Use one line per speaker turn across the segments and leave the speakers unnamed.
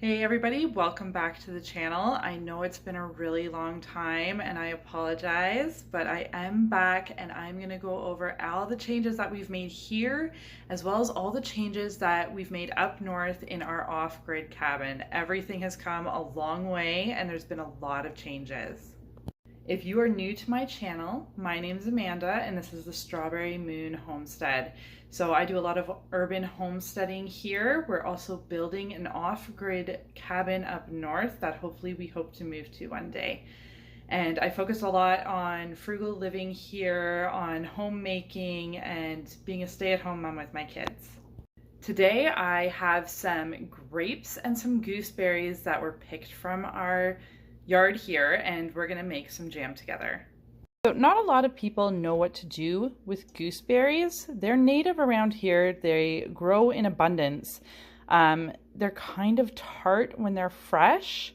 Hey everybody, welcome back to the channel. I know it's been a really long time and I apologize, but I am back and I'm gonna go over all the changes that we've made here, as well as all the changes that we've made up north in our off-grid cabin. Everything has come a long way and there's been a lot of changes. If you are new to my channel, my name is Amanda and this is the Strawberry Moon Homestead. So I do a lot of urban homesteading here. We're also building an off-grid cabin up north that hopefully we hope to move to one day. And I focus a lot on frugal living here, on homemaking, and being a stay-at-home mom with my kids. Today I have some grapes and some gooseberries that were picked from our yard here, and we're gonna make some jam together. So not a lot of people know what to do with gooseberries. They're native around here. They grow in abundance. They're kind of tart when they're fresh,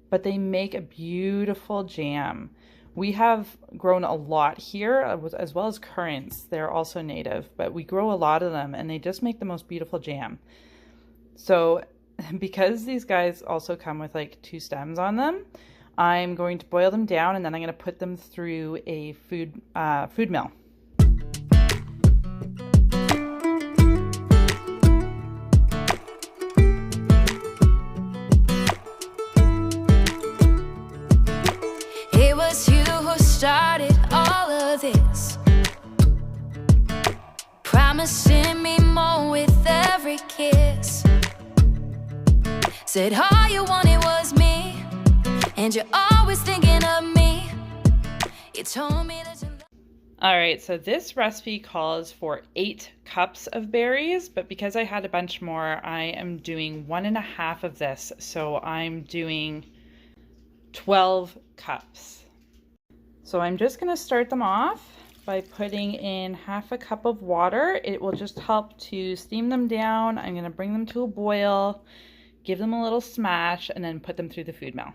but they make a beautiful jam. We have grown a lot here, as well as currants. They're also native, but we grow a lot of them and they just make the most beautiful jam. So because these guys also come with like 2 stems on them, I'm going to boil them down and then I'm going to put them through a food mill.
It was you who started all of this, promising me more with every kiss. Said all you wanted was me, and you're always thinking of me. You told me that you...
All right, so this recipe calls for 8 cups of berries, but because I had a bunch more, I am doing 1.5 of this. So I'm doing 12 cups. So I'm just gonna start them off by putting in 1/2 cup of water. It will just help to steam them down. I'm gonna bring them to a boil, give them a little smash, and then put them through the food mill.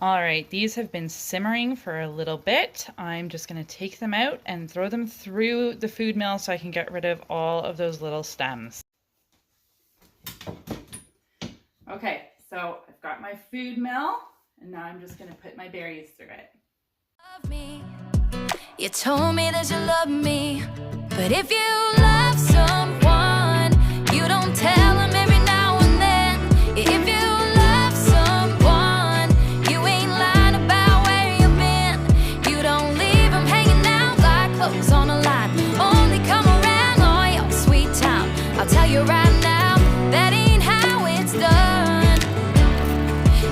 All right, these have been simmering for a little bit. I'm just gonna take them out and throw them through the food mill so I can get rid of all of those little stems. Okay, so I've got my food mill and now I'm just gonna put my berries through it.
Love me. You told me that you love me, but if you love someone, you don't tell them every now and then. If you love someone, you ain't lying about where you've been. You don't leave them hanging out like clothes on a line. Only come around on your sweet time. I'll tell you right now, that ain't how it's done.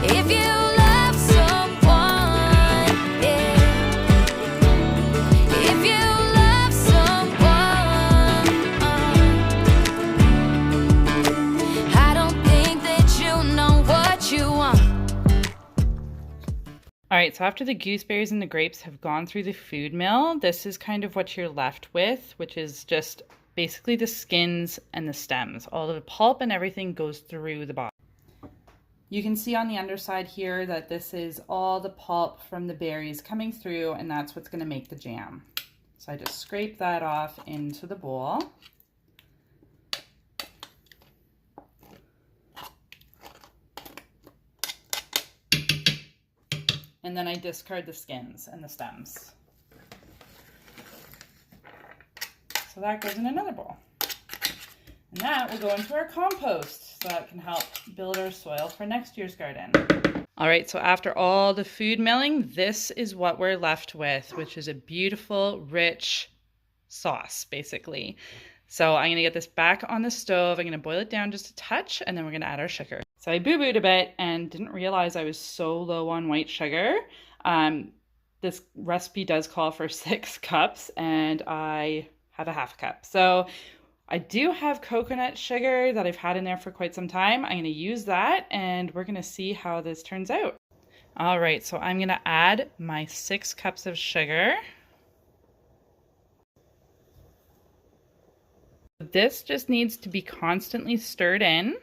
If you love someone, yeah. If you love someone, I don't think that you know what you want.
All right, so after the gooseberries and the grapes have gone through the food mill, this is kind of what you're left with, which is just basically the skins and the stems. All of the pulp and everything goes through the bottom. You can see on the underside here that this is all the pulp from the berries coming through, and that's what's going to make the jam. So I just scrape that off into the bowl. And then I discard the skins and the stems. So that goes in another bowl. And that will go into our compost so that can help build our soil for next year's garden. All right, so after all the food milling, this is what we're left with, which is a beautiful, rich sauce, basically. So I'm gonna get this back on the stove. I'm gonna boil it down just a touch, and then we're gonna add our sugar. So I boo-booed a bit and didn't realize I was so low on white sugar. This recipe does call for 6 cups, and I have 1/2 cup. So I do have coconut sugar that I've had in there for quite some time. I'm gonna use that, and we're gonna see how this turns out. All right, so I'm gonna add my 6 cups of sugar. This just needs to be constantly stirred in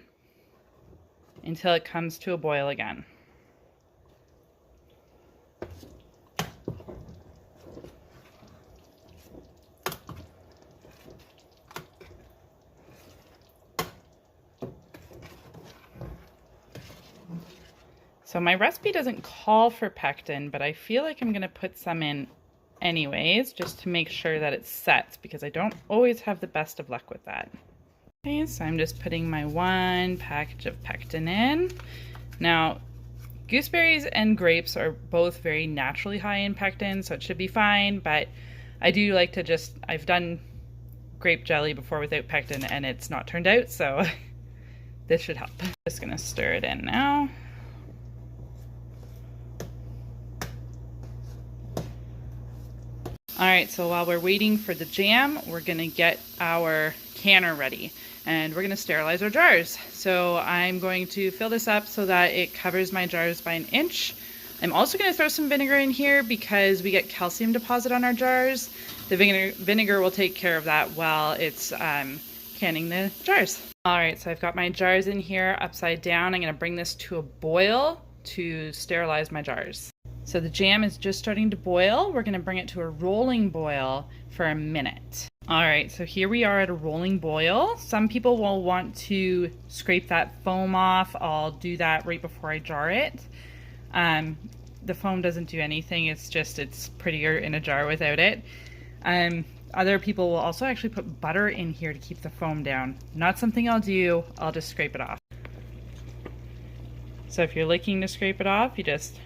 until it comes to a boil again. So my recipe doesn't call for pectin, but I feel like I'm going to put some in anyways, just to make sure that it sets, because I don't always have the best of luck with that. Okay, so I'm just putting my 1 package of pectin in. Now, gooseberries and grapes are both very naturally high in pectin, so it should be fine, but I do like to just, I've done grape jelly before without pectin and it's not turned out, so this should help. Just gonna stir it in now. All right, so while we're waiting for the jam, we're gonna get our canner ready and we're gonna sterilize our jars. So I'm going to fill this up so that it covers my jars by 1 inch. I'm also gonna throw some vinegar in here because we get calcium deposit on our jars. The vinegar will take care of that while it's canning the jars. All right, so I've got my jars in here upside down. I'm gonna bring this to a boil to sterilize my jars. So the jam is just starting to boil. We're gonna bring it to a rolling boil for 1 minute. All right, so here we are at a rolling boil. Some people will want to scrape that foam off. I'll do that right before I jar it. The foam doesn't do anything. It's just, it's prettier in a jar without it. Other people will also actually put butter in here to keep the foam down. Not something I'll do. I'll just scrape it off. So if you're looking to scrape it off, you just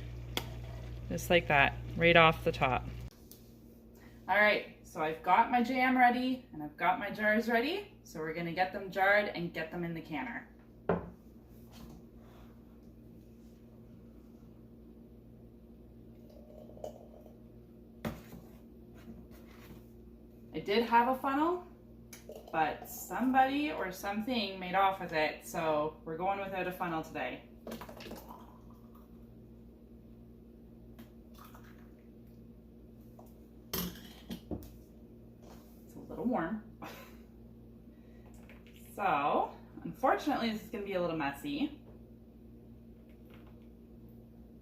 like that, right off the top. All right, so I've got my jam ready and I've got my jars ready. So we're gonna get them jarred and get them in the canner. I did have a funnel, but somebody or something made off with it, so we're going without a funnel today. Warm. So, unfortunately, this is going to be a little messy.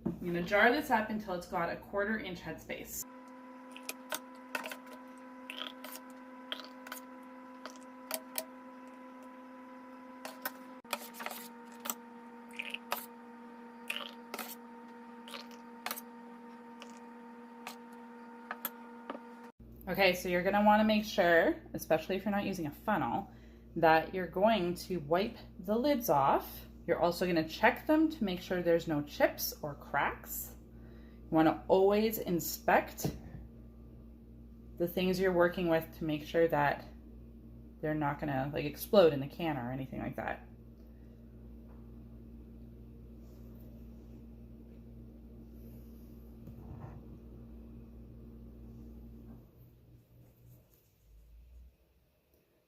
I'm going to jar this up until it's got a 1/4 inch headspace. Okay, so you're going to want to make sure, especially if you're not using a funnel, that you're going to wipe the lids off. You're also going to check them to make sure there's no chips or cracks. You want to always inspect the things you're working with to make sure that they're not going to like explode in the can or anything like that.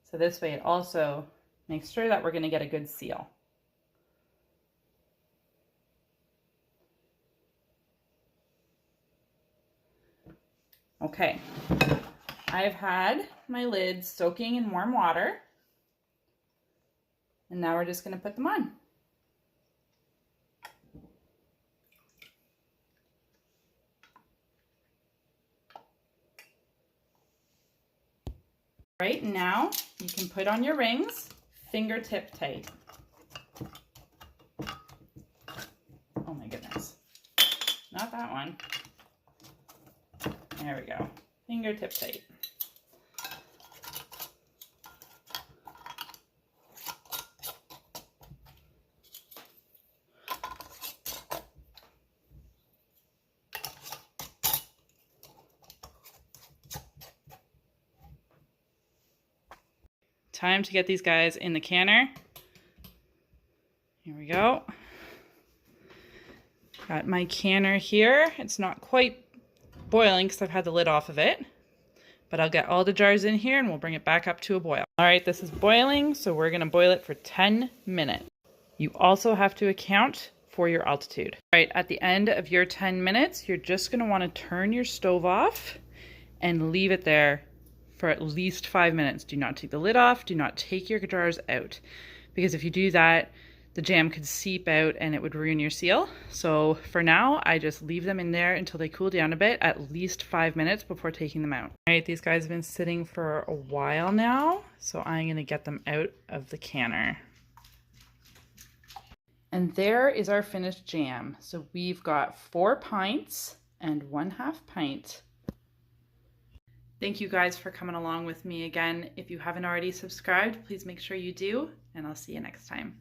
So this way it also makes sure that we're going to get a good seal. Okay, I've had my lids soaking in warm water, and now we're just going to put them on. Right now, you can put on your rings, fingertip tight. Oh my goodness. Not that one. There we go. Fingertip tight. Time to get these guys in the canner. Here we go. Got my canner here. It's not quite boiling because I've had the lid off of it, but I'll get all the jars in here and we'll bring it back up to a boil. All right, this is boiling, so we're gonna boil it for 10 minutes. You also have to account for your altitude. All right, at the end of your 10 minutes, you're just gonna wanna turn your stove off and leave it there for at least 5 minutes. Do not take the lid off. Do not take your jars out, because if you do that, the jam could seep out and it would ruin your seal. So for now, I just leave them in there until they cool down a bit, at least 5 minutes before taking them out. All right, these guys have been sitting for a while now, so I'm gonna get them out of the canner. And there is our finished jam. So we've got 4 pints and 1/2 pint. Thank you guys for coming along with me again. If you haven't already subscribed, please make sure you do, and I'll see you next time.